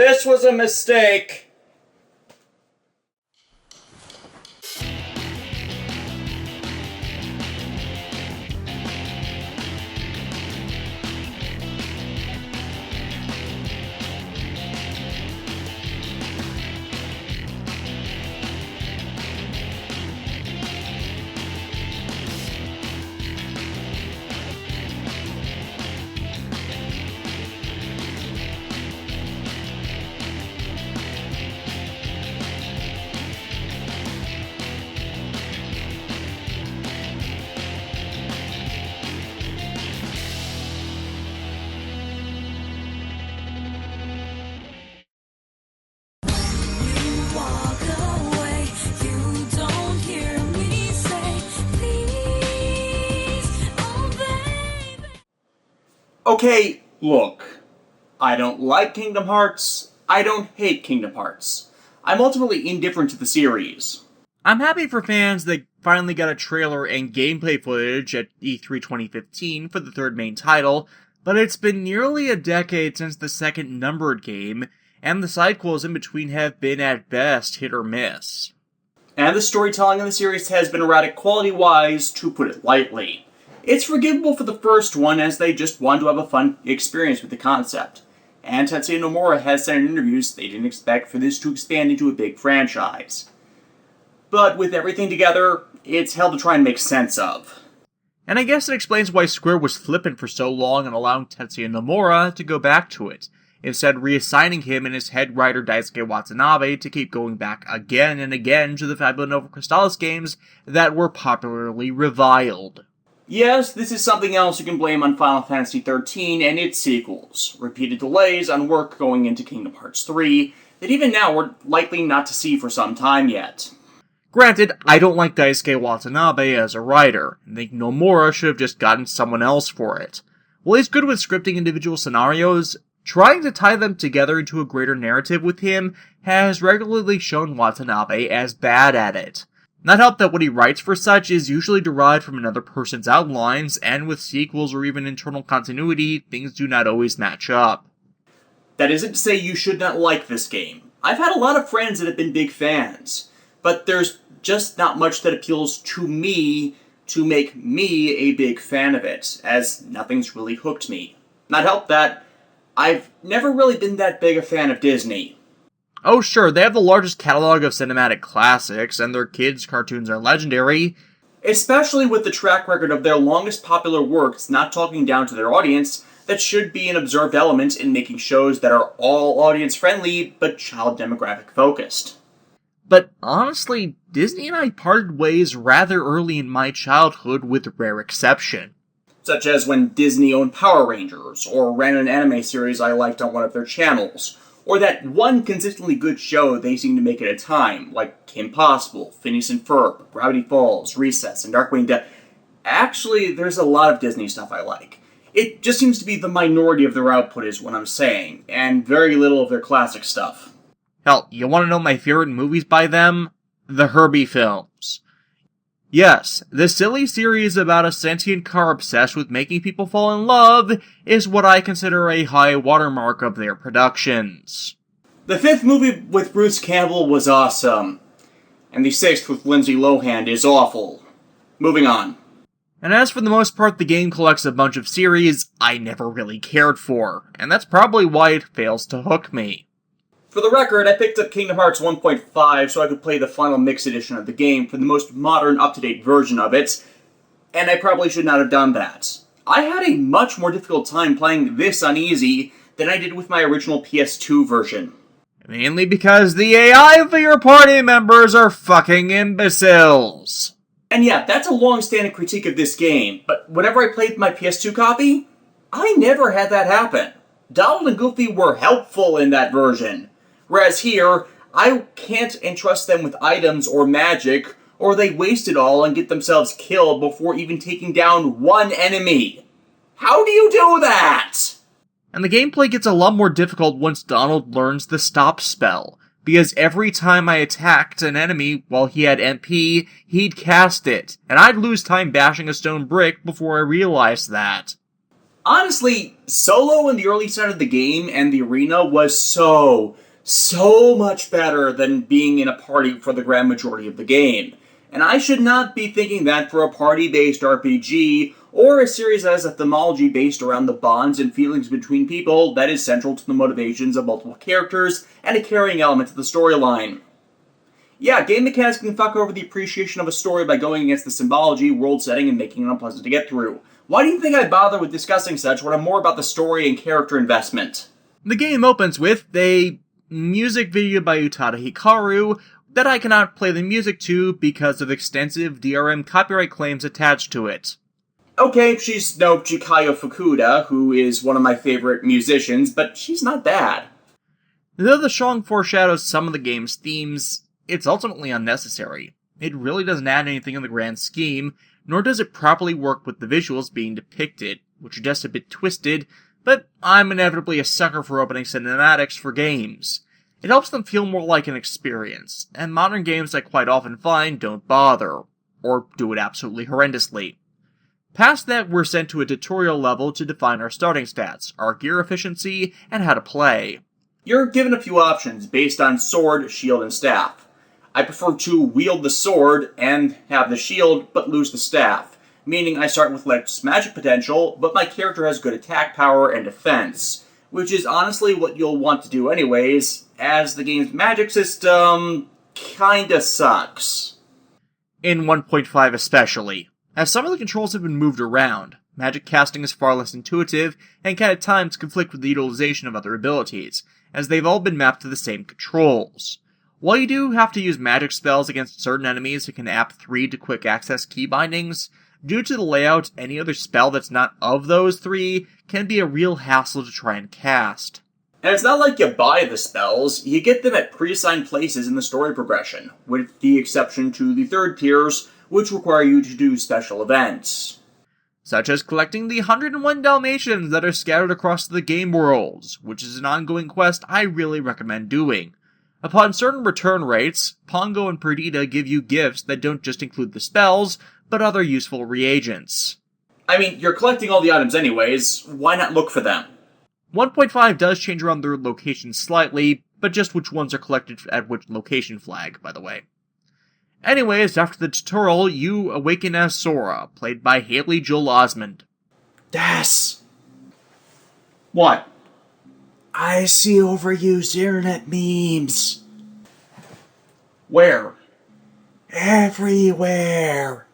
This was a mistake. Okay, look. I don't like Kingdom Hearts. I don't hate Kingdom Hearts. I'm ultimately indifferent to the series. I'm happy for fans that finally got a trailer and gameplay footage at E3 2015 for the third main title, but it's been nearly a decade since the second numbered game, and the sidequels in between have been at best hit or miss. And the storytelling in the series has been erratic quality-wise, to put it lightly. It's forgivable for the first one, as they just wanted to have a fun experience with the concept. And Tetsuya Nomura has said in interviews they didn't expect for this to expand into a big franchise. But with everything together, it's hell to try and make sense of. And I guess it explains why Square was flippant for so long and allowing Tetsuya Nomura to go back to it, instead reassigning him and his head writer Daisuke Watanabe to keep going back again and again to the Fabula Nova Crystallis games that were popularly reviled. Yes, this is something else you can blame on Final Fantasy XIII and its sequels. Repeated delays on work going into Kingdom Hearts 3 that even now we're likely not to see for some time yet. Granted, I don't like Daisuke Watanabe as a writer, and think Nomura should have just gotten someone else for it. While he's good with scripting individual scenarios, trying to tie them together into a greater narrative with him has regularly shown Watanabe as bad at it. Not help that what he writes for such is usually derived from another person's outlines, and with sequels or even internal continuity, things do not always match up. That isn't to say you should not like this game. I've had a lot of friends that have been big fans, but there's just not much that appeals to me to make me a big fan of it, as nothing's really hooked me. Not help that I've never really been that big a fan of Disney. Oh sure, they have the largest catalog of cinematic classics, and their kids' cartoons are legendary. Especially with the track record of their longest popular works not talking down to their audience, that should be an observed element in making shows that are all audience-friendly, but child demographic focused. But honestly, Disney and I parted ways rather early in my childhood with rare exception. Such as when Disney owned Power Rangers, or ran an anime series I liked on one of their channels, or that one consistently good show they seem to make at a time, like Kim Possible, Phineas and Ferb, Gravity Falls, Recess, and Darkwing Duck. Actually, there's a lot of Disney stuff I like. It just seems to be the minority of their output is what I'm saying, and very little of their classic stuff. Hell, you want to know my favorite movies by them? The Herbie films. Yes, the silly series about a sentient car obsessed with making people fall in love is what I consider a high watermark of their productions. The fifth movie with Bruce Campbell was awesome, and the sixth with Lindsay Lohan is awful. Moving on. And as for the most part, the game collects a bunch of series I never really cared for, and that's probably why it fails to hook me. For the record, I picked up Kingdom Hearts 1.5 so I could play the final mix edition of the game for the most modern, up-to-date version of it, and I probably should not have done that. I had a much more difficult time playing this on easy than I did with my original PS2 version. Mainly because the AI for your party members are fucking imbeciles. And yeah, that's a long-standing critique of this game, but whenever I played my PS2 copy, I never had that happen. Donald and Goofy were helpful in that version. Whereas here, I can't entrust them with items or magic, or they waste it all and get themselves killed before even taking down one enemy. How do you do that? And the gameplay gets a lot more difficult once Donald learns the stop spell, because every time I attacked an enemy while he had MP, he'd cast it, and I'd lose time bashing a stone brick before I realized that. Honestly, solo in the early side of the game and the arena was so much better than being in a party for the grand majority of the game. And I should not be thinking that for a party-based RPG, or a series that has a themology based around the bonds and feelings between people that is central to the motivations of multiple characters and a carrying element to the storyline. Yeah, game mechanics can fuck over the appreciation of a story by going against the symbology, world setting, and making it unpleasant to get through. Why do you think I bother with discussing such when I'm more about the story and character investment? The game opens with a music video by Utada Hikaru that I cannot play the music to because of extensive DRM copyright claims attached to it. Okay, she's no Chikayo Fukuda, who is one of my favorite musicians, but she's not bad. Though the song foreshadows some of the game's themes, it's ultimately unnecessary. It really doesn't add anything in the grand scheme, nor does it properly work with the visuals being depicted, which are just a bit twisted, but I'm inevitably a sucker for opening cinematics for games. It helps them feel more like an experience, and modern games I quite often find don't bother, or do it absolutely horrendously. Past that, we're sent to a tutorial level to define our starting stats, our gear efficiency, and how to play. You're given a few options based on sword, shield, and staff. I prefer to wield the sword and have the shield, but lose the staff, meaning I start with less magic potential, but my character has good attack power and defense, which is honestly what you'll want to do anyways, as the game's magic system kinda sucks. In 1.5 especially, as some of the controls have been moved around. Magic casting is far less intuitive, and can at times conflict with the utilization of other abilities, as they've all been mapped to the same controls. While you do have to use magic spells against certain enemies who can app 3 to quick access key bindings, due to the layout, any other spell that's not of those 3 can be a real hassle to try and cast. And it's not like you buy the spells, you get them at pre-assigned places in the story progression, with the exception to the third tiers, which require you to do special events. Such as collecting the 101 Dalmatians that are scattered across the game worlds, which is an ongoing quest I really recommend doing. Upon certain return rates, Pongo and Perdita give you gifts that don't just include the spells, but other useful reagents. I mean, you're collecting all the items anyways, why not look for them? 1.5 does change around their locations slightly, but just which ones are collected at which location flag, by the way. Anyways, after the tutorial, you awaken as Sora, played by Haley Joel Osment. Das! What? I see overused internet memes. Where? Everywhere.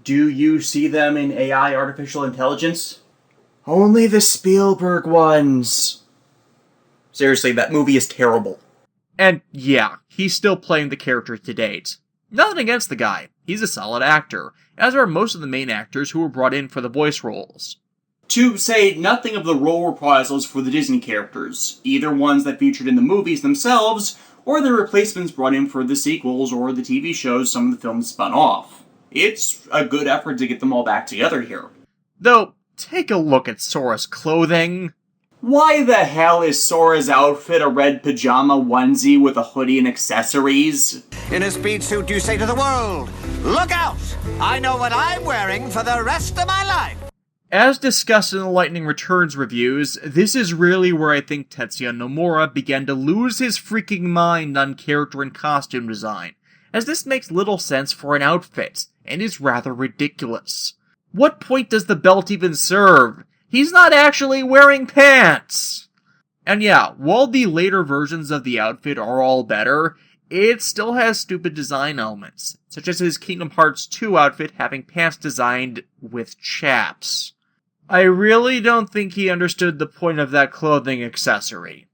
Do you see them in AI artificial intelligence? Only the Spielberg ones. Seriously, that movie is terrible. And yeah, he's still playing the character to date. Nothing against the guy, he's a solid actor, as are most of the main actors who were brought in for the voice roles. To say nothing of the role reprisals for the Disney characters, either ones that featured in the movies themselves, or the replacements brought in for the sequels or the TV shows some of the films spun off. It's a good effort to get them all back together here. Though, take a look at Sora's clothing. Why the hell is Sora's outfit a red pajama onesie with a hoodie and accessories? In a speed suit, you say to the world, "Look out! I know what I'm wearing for the rest of my life!" As discussed in the Lightning Returns reviews, this is really where I think Tetsuya Nomura began to lose his freaking mind on character and costume design, as this makes little sense for an outfit, and is rather ridiculous. What point does the belt even serve? He's not actually wearing pants! And yeah, while the later versions of the outfit are all better, it still has stupid design elements, such as his Kingdom Hearts 2 outfit having pants designed with chaps. I really don't think he understood the point of that clothing accessory.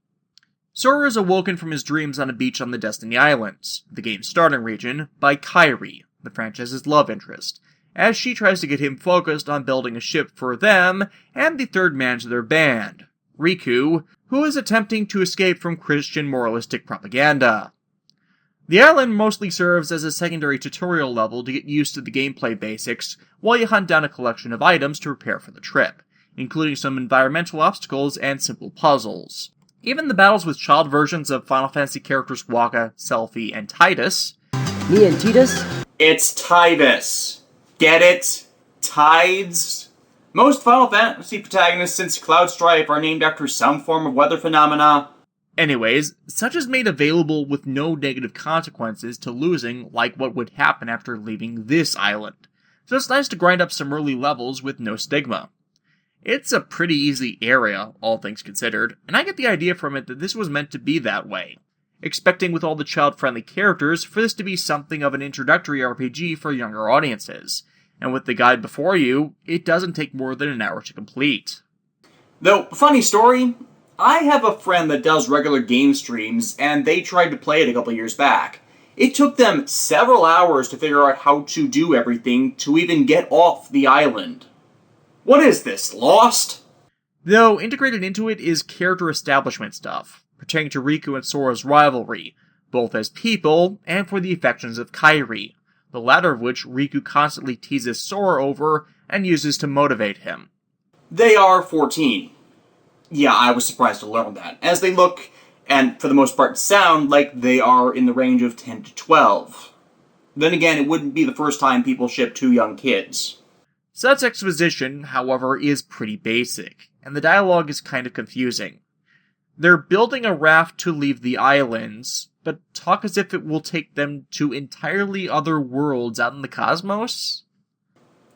Sora is awoken from his dreams on a beach on the Destiny Islands, the game's starting region, by Kairi, the franchise's love interest, as she tries to get him focused on building a ship for them and the third man to their band, Riku, who is attempting to escape from Christian moralistic propaganda. The island mostly serves as a secondary tutorial level to get used to the gameplay basics while you hunt down a collection of items to prepare for the trip, including some environmental obstacles and simple puzzles. Even the battles with child versions of Final Fantasy characters Waka, Selphie, and Tidus. Me and Tidus? It's Tidus. Get it? Tides? Most Final Fantasy protagonists since Cloud Strife are named after some form of weather phenomena. Anyways, such is made available with no negative consequences to losing, like what would happen after leaving this island. So it's nice to grind up some early levels with no stigma. It's a pretty easy area, all things considered, and I get the idea from it that this was meant to be that way. Expecting with all the child-friendly characters for this to be something of an introductory RPG for younger audiences. And with the guide before you, it doesn't take more than an hour to complete. Though, funny story, I have a friend that does regular game streams, and they tried to play it a couple years back. It took them several hours to figure out how to do everything to even get off the island. What is this, Lost? Though integrated into it is character establishment stuff, pertaining to Riku and Sora's rivalry, both as people and for the affections of Kairi, the latter of which Riku constantly teases Sora over and uses to motivate him. They are 14. Yeah, I was surprised to learn that, as they look, and for the most part sound, like they are in the range of 10 to 12. Then again, it wouldn't be the first time people ship two young kids. Such exposition, however, is pretty basic, and the dialogue is kind of confusing. They're building a raft to leave the islands, but talk as if it will take them to entirely other worlds out in the cosmos?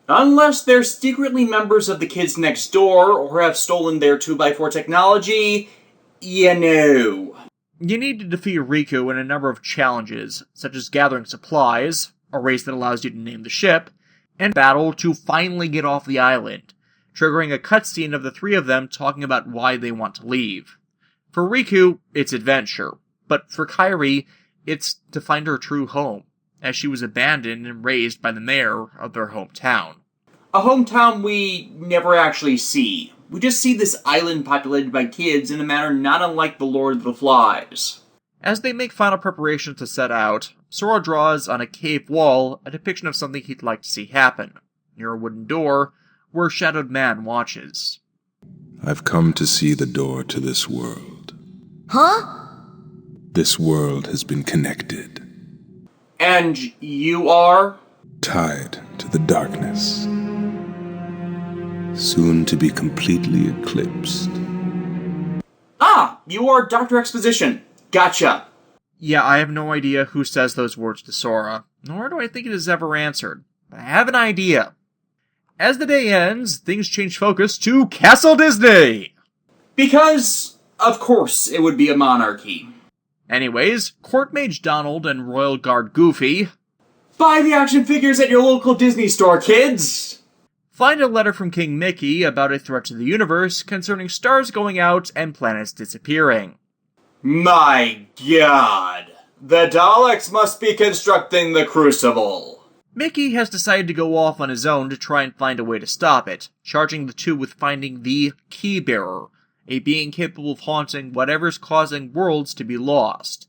Unless they're secretly members of the kids next door, or have stolen their 2x4 technology, you know. You need to defeat Riku in a number of challenges, such as gathering supplies, a race that allows you to name the ship, and battle to finally get off the island, triggering a cutscene of the three of them talking about why they want to leave. For Riku, it's adventure, but for Kairi, it's to find her true home, as she was abandoned and raised by the mayor of their hometown. A hometown we never actually see. We just see this island populated by kids in a manner not unlike the Lord of the Flies. As they make final preparations to set out, Sora draws on a cave wall a depiction of something he'd like to see happen, near a wooden door where a shadowed man watches. I've come to see the door to this world. Huh? This world has been connected. And you are? Tied to the darkness. Soon to be completely eclipsed. Ah, you are Dr. Exposition. Gotcha. Yeah, I have no idea who says those words to Sora, nor do I think it is ever answered. But I have an idea. As the day ends, things change focus to Castle Disney! Because, of course, it would be a monarchy. Anyways, Court Mage Donald and Royal Guard Goofy Buy the action figures at your local Disney store, kids! find a letter from King Mickey about a threat to the universe concerning stars going out and planets disappearing. My god. The Daleks must be constructing the Crucible. Mickey has decided to go off on his own to try and find a way to stop it, charging the two with finding the Keybearer, a being capable of haunting whatever's causing worlds to be lost,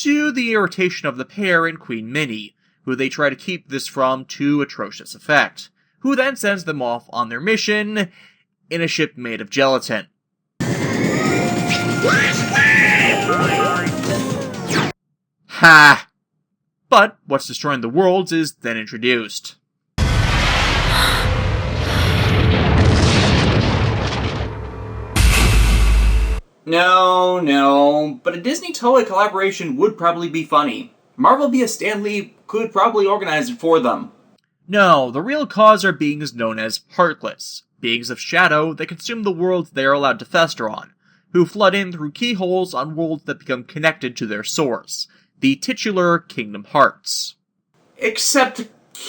to the irritation of the pair and Queen Minnie, who they try to keep this from to atrocious effect, who then sends them off on their mission in a ship made of gelatin. Ha! But what's destroying the worlds is then introduced. No, but a Disney-Toei collaboration would probably be funny. Marvel via Stan Lee could probably organize it for them. No, the real cause are beings known as Heartless, beings of shadow that consume the worlds they are allowed to fester on, who flood in through keyholes on worlds that become connected to their source, the titular Kingdom Hearts. Except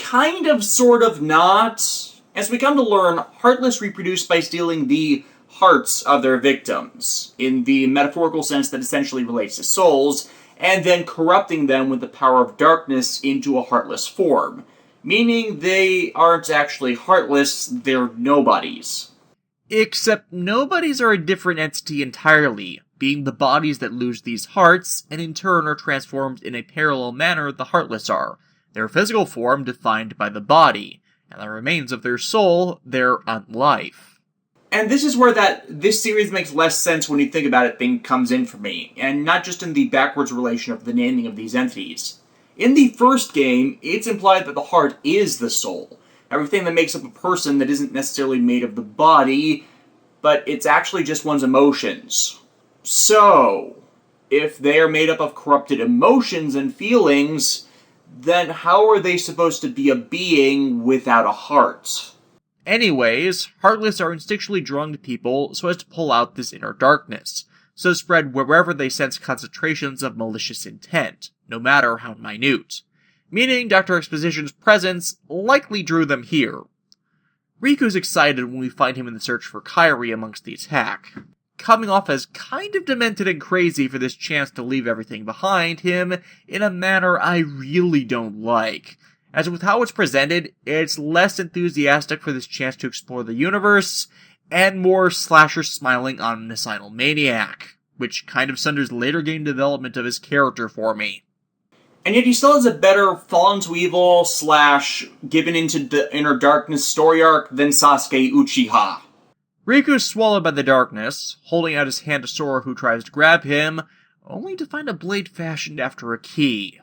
kind of, sort of not. As we come to learn, Heartless reproduce by stealing the hearts of their victims, in the metaphorical sense that essentially relates to souls, and then corrupting them with the power of darkness into a heartless form. Meaning they aren't actually heartless, they're nobodies. Except nobodies are a different entity entirely, being the bodies that lose these hearts, and in turn are transformed in a parallel manner the Heartless are, their physical form defined by the body, and the remains of their soul, their unlife. And this is where this series makes less sense when you think about it thing comes in for me, and not just in the backwards relation of the naming of these entities. In the first game, it's implied that the heart is the soul, everything that makes up a person that isn't necessarily made of the body, but it's actually just one's emotions. So, if they are made up of corrupted emotions and feelings, then how are they supposed to be a being without a heart? Anyways, Heartless are instinctually drawn to people so as to pull out this inner darkness, so spread wherever they sense concentrations of malicious intent, no matter how minute. Meaning Dr. Exposition's presence likely drew them here. Riku's excited when we find him in the search for Kairi amongst the attack, coming off as kind of demented and crazy for this chance to leave everything behind him in a manner I really don't like. As with how it's presented, it's less enthusiastic for this chance to explore the universe, and more slasher smiling omnicidal maniac, which kind of sunders later game development of his character for me. And yet he still has a better fallen to evil / given into the inner darkness story arc than Sasuke Uchiha. Riku's swallowed by the darkness, holding out his hand to Sora who tries to grab him, only to find a blade fashioned after a key.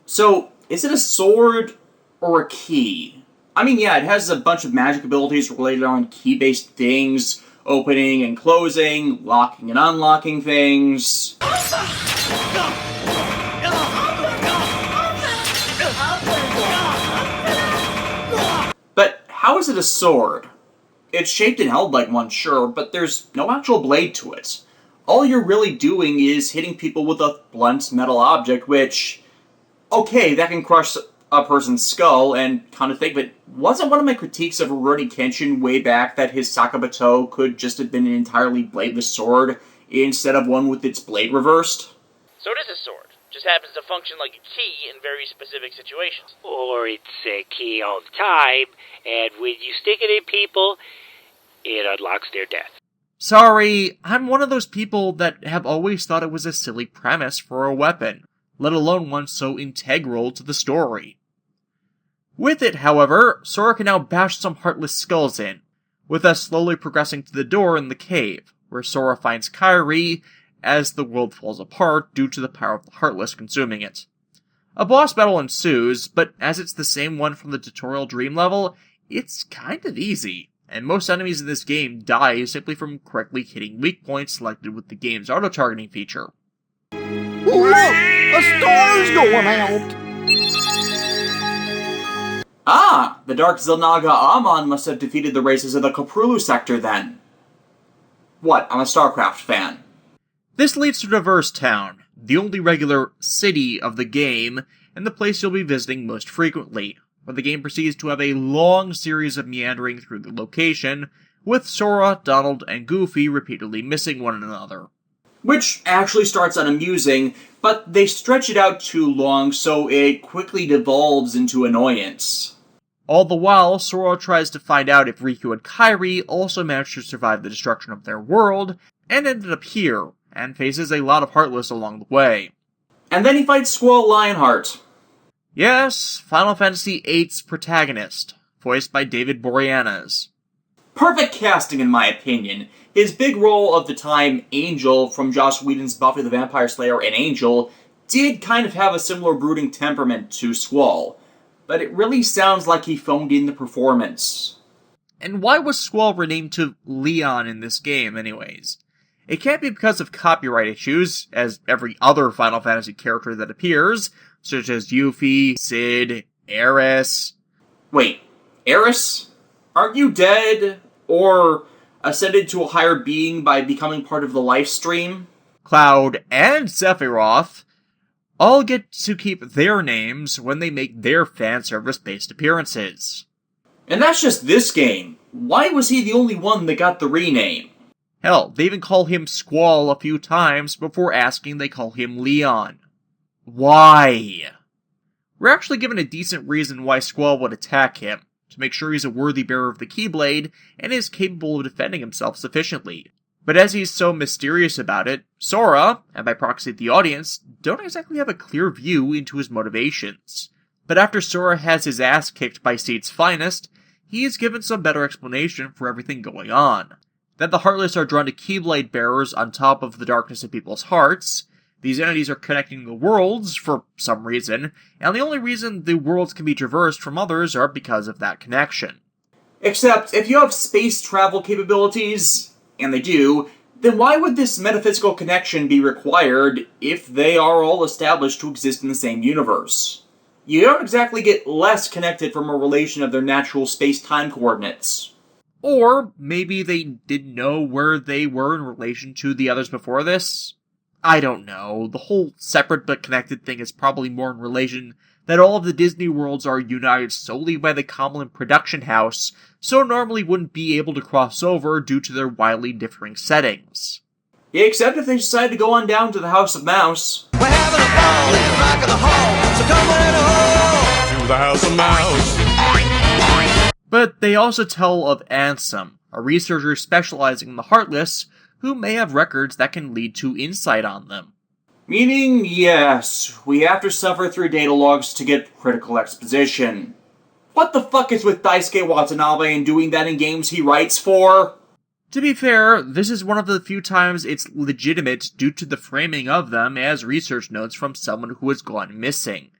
So, is it a sword or a key? I mean, yeah, it has a bunch of magic abilities related on key-based things, opening and closing, locking and unlocking things. But how is it a sword? It's shaped and held like one, sure, but there's no actual blade to it. All you're really doing is hitting people with a blunt metal object, which, okay, that can crush a person's skull and kind of thing, but wasn't one of my critiques of Rurouni Kenshin way back that his Sakabato could just have been an entirely bladeless sword instead of one with its blade reversed? So it is a sword. Just happens to function like a key in very specific situations. Or it's a key all the time, and when you stick it in people, it unlocks their death. Sorry, I'm one of those people that have always thought it was a silly premise for a weapon, let alone one so integral to the story. With it, however, Sora can now bash some Heartless skulls in, with us slowly progressing to the door in the cave, where Sora finds Kairi as the world falls apart due to the power of the Heartless consuming it. A boss battle ensues, but as it's the same one from the tutorial dream level, it's kind of easy, and most enemies in this game die simply from correctly hitting weak points selected with the game's auto-targeting feature. Look! A star's going out! Ah! The Dark Xel'Naga Amon must have defeated the races of the Koprulu sector then. What, I'm a StarCraft fan. This leads to Diverse Town, the only regular city of the game, and the place you'll be visiting most frequently, where the game proceeds to have a long series of meandering through the location, with Sora, Donald, and Goofy repeatedly missing one another. Which actually starts out amusing, but they stretch it out too long so it quickly devolves into annoyance. All the while, Sora tries to find out if Riku and Kairi also managed to survive the destruction of their world, and ended up here, and faces a lot of Heartless along the way. And then he fights Squall Lionheart. Yes, Final Fantasy VIII's protagonist, voiced by David Boreanaz. Perfect casting in my opinion. His big role of the time, Angel, from Joss Whedon's Buffy the Vampire Slayer and Angel, did kind of have a similar brooding temperament to Squall, but it really sounds like he phoned in the performance. And why was Squall renamed to Leon in this game, anyways? It can't be because of copyright issues, as every other Final Fantasy character that appears, such as Yuffie, Cid, Aeris. Wait, Aeris? Aren't you dead? Or ascended to a higher being by becoming part of the life stream? Cloud and Sephiroth all get to keep their names when they make their fan service-based appearances. And that's just this game. Why was he the only one that got the rename? Hell, they even call him Squall a few times before asking they call him Leon. Why? We're actually given a decent reason why Squall would attack him, to make sure he's a worthy bearer of the Keyblade and is capable of defending himself sufficiently. But as he's so mysterious about it, Sora, and by proxy the audience, don't exactly have a clear view into his motivations. But after Sora has his ass kicked by Cid's finest, he is given some better explanation for everything going on. That the Heartless are drawn to Keyblade bearers on top of the darkness in people's hearts, These entities are connecting the worlds for some reason, and the only reason the worlds can be traversed from others are because of that connection. Except, if you have space travel capabilities, and they do, then why would this metaphysical connection be required if they are all established to exist in the same universe? You don't exactly get less connected from a relation of their natural space-time coordinates. Or maybe they didn't know where they were in relation to the others before this? I don't know. The whole separate but connected thing is probably more in relation that all of the Disney worlds are united solely by the common production house, so normally wouldn't be able to cross over due to their widely differing settings. Except if they decide to go on down to the House of Mouse. We're having a ball in the back of the hall, so come on home to the House of Mouse. But they also tell of Ansem, a researcher specializing in the Heartless, who may have records that can lead to insight on them. Meaning, yes, we have to suffer through data logs to get critical exposition. What the fuck is with Daisuke Watanabe and doing that in games he writes for? To be fair, this is one of the few times it's legitimate due to the framing of them as research notes from someone who has gone missing.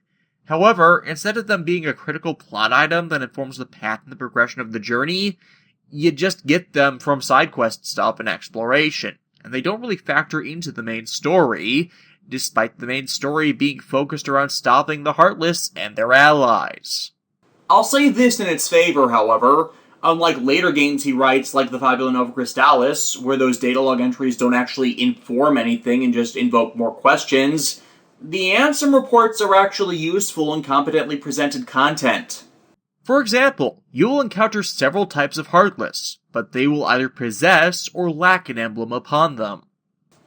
However, instead of them being a critical plot item that informs the path and the progression of the journey, you just get them from side quest stuff and exploration, and they don't really factor into the main story, despite the main story being focused around stopping the Heartless and their allies. I'll say this in its favor, however. Unlike later games he writes, like the Fabula Nova Crystallis, where those data log entries don't actually inform anything and just invoke more questions, the Ansem reports are actually useful and competently presented content. For example, you will encounter several types of Heartless, but they will either possess or lack an emblem upon them.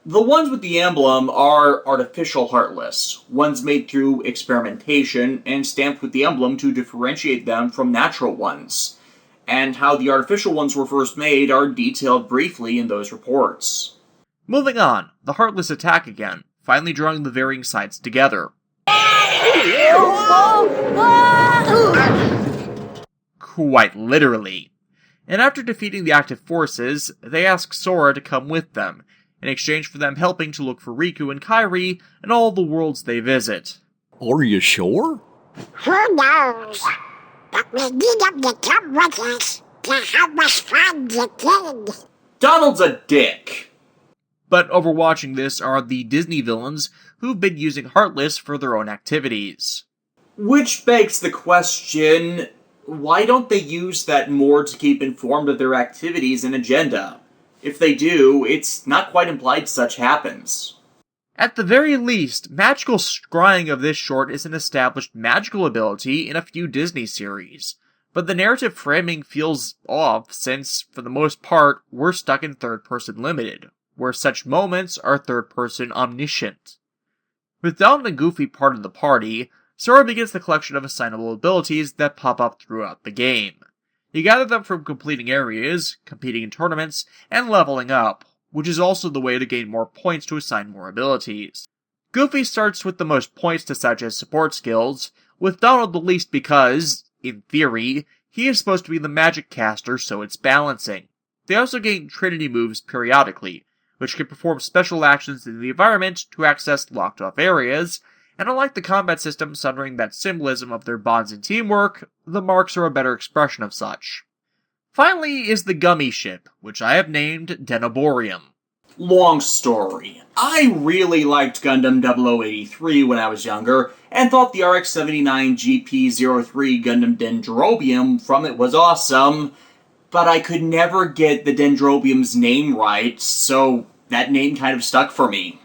The ones with the emblem are artificial Heartless, ones made through experimentation and stamped with the emblem to differentiate them from natural ones. And how the artificial ones were first made are detailed briefly in those reports. Moving on, the Heartless attack again, finally drawing the varying sides together. Quite literally. And after defeating the active forces, they ask Sora to come with them, in exchange for them helping to look for Riku and Kairi in all the worlds they visit. Are you sure? Who knows? But we need them to come with us to help us find the king. Donald's a dick. But overwatching this are the Disney villains who've been using Heartless for their own activities. Which begs the question, why don't they use that more to keep informed of their activities and agenda? If they do, it's not quite implied such happens. At the very least, magical scrying of this short is an established magical ability in a few Disney series, but the narrative framing feels off since, for the most part, we're stuck in third-person limited, where such moments are third-person omniscient. With Donald and Goofy part of the party, Sora begins the collection of assignable abilities that pop up throughout the game. You gather them from completing areas, competing in tournaments, and leveling up, which is also the way to gain more points to assign more abilities. Goofy starts with the most points to such as support skills, with Donald the least because, in theory, he is supposed to be the magic caster, so it's balancing. They also gain Trinity moves periodically, which can perform special actions in the environment to access locked-off areas, and unlike the combat system centering that symbolism of their bonds and teamwork, the marks are a better expression of such. Finally is the Gummy Ship, which I have named Denoborium. Long story. I really liked Gundam 0083 when I was younger, and thought the RX-79 GP03 Gundam Dendrobium from it was awesome, but I could never get the Dendrobium's name right, so that name kind of stuck for me.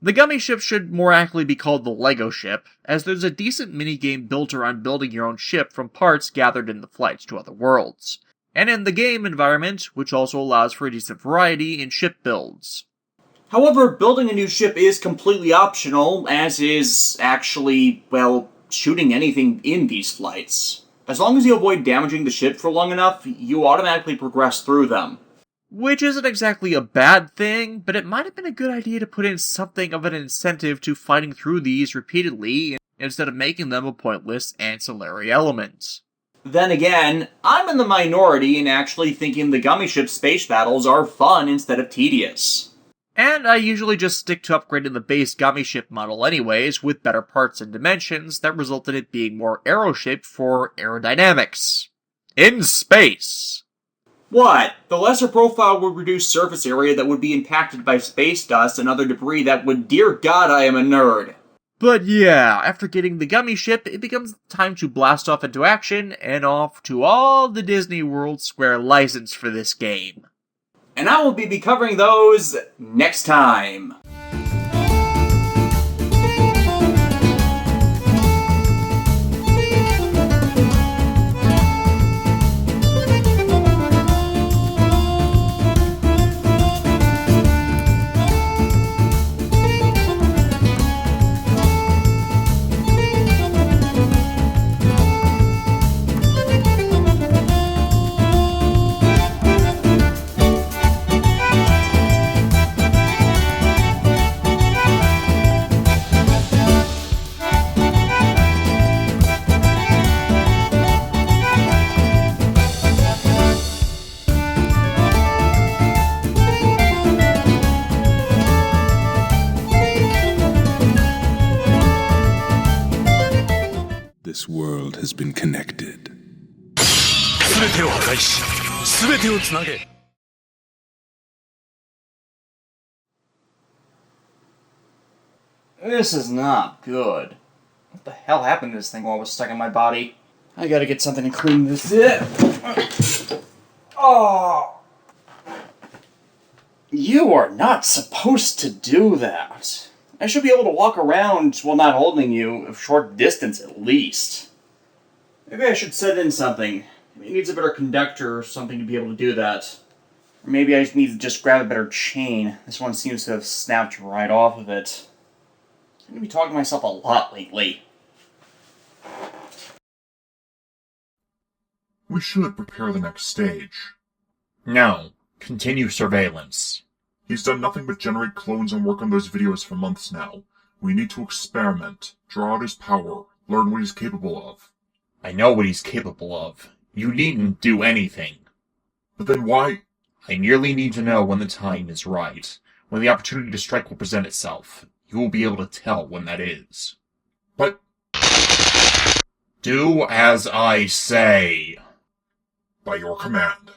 The Gummy Ship should more accurately be called the Lego Ship, as there's a decent minigame built around building your own ship from parts gathered in the flights to other worlds, and in the game environment, which also allows for a decent variety in ship builds. However, building a new ship is completely optional, as is actually, well, shooting anything in these flights. As long as you avoid damaging the ship for long enough, you automatically progress through them. Which isn't exactly a bad thing, but it might have been a good idea to put in something of an incentive to fighting through these repeatedly, instead of making them a pointless ancillary element. Then again, I'm in the minority in actually thinking the Gummy Ship space battles are fun instead of tedious. And I usually just stick to upgrading the base gummy ship model anyways, with better parts and dimensions that result in it being more arrow-shaped for aerodynamics. In space! What? The lesser profile would reduce surface area that would be impacted by space dust and other debris that would, dear God, I am a nerd. But yeah, after getting the gummy ship, it becomes time to blast off into action and off to all the Disney World Square license for this game. And I will be covering those next time. This world has been connected. 全てを破壊し、全てをつなげ。This is not good. What the hell happened to this thing while it was stuck in my body? I gotta get something to clean this up. Oh! You are not supposed to do that. I should be able to walk around while not holding you, a short distance at least. Maybe I should set in something. Maybe it needs a better conductor or something to be able to do that. Or maybe I need to just grab a better chain. This one seems to have snapped right off of it. I'm going to be talking to myself a lot lately. We should prepare the next stage. No. Continue surveillance. He's done nothing but generate clones and work on those videos for months now. We need to experiment, draw out his power, learn what he's capable of. I know what he's capable of. You needn't do anything. But then why? I merely need to know when the time is right. When the opportunity to strike will present itself. You will be able to tell when that is. But... Do as I say. By your command.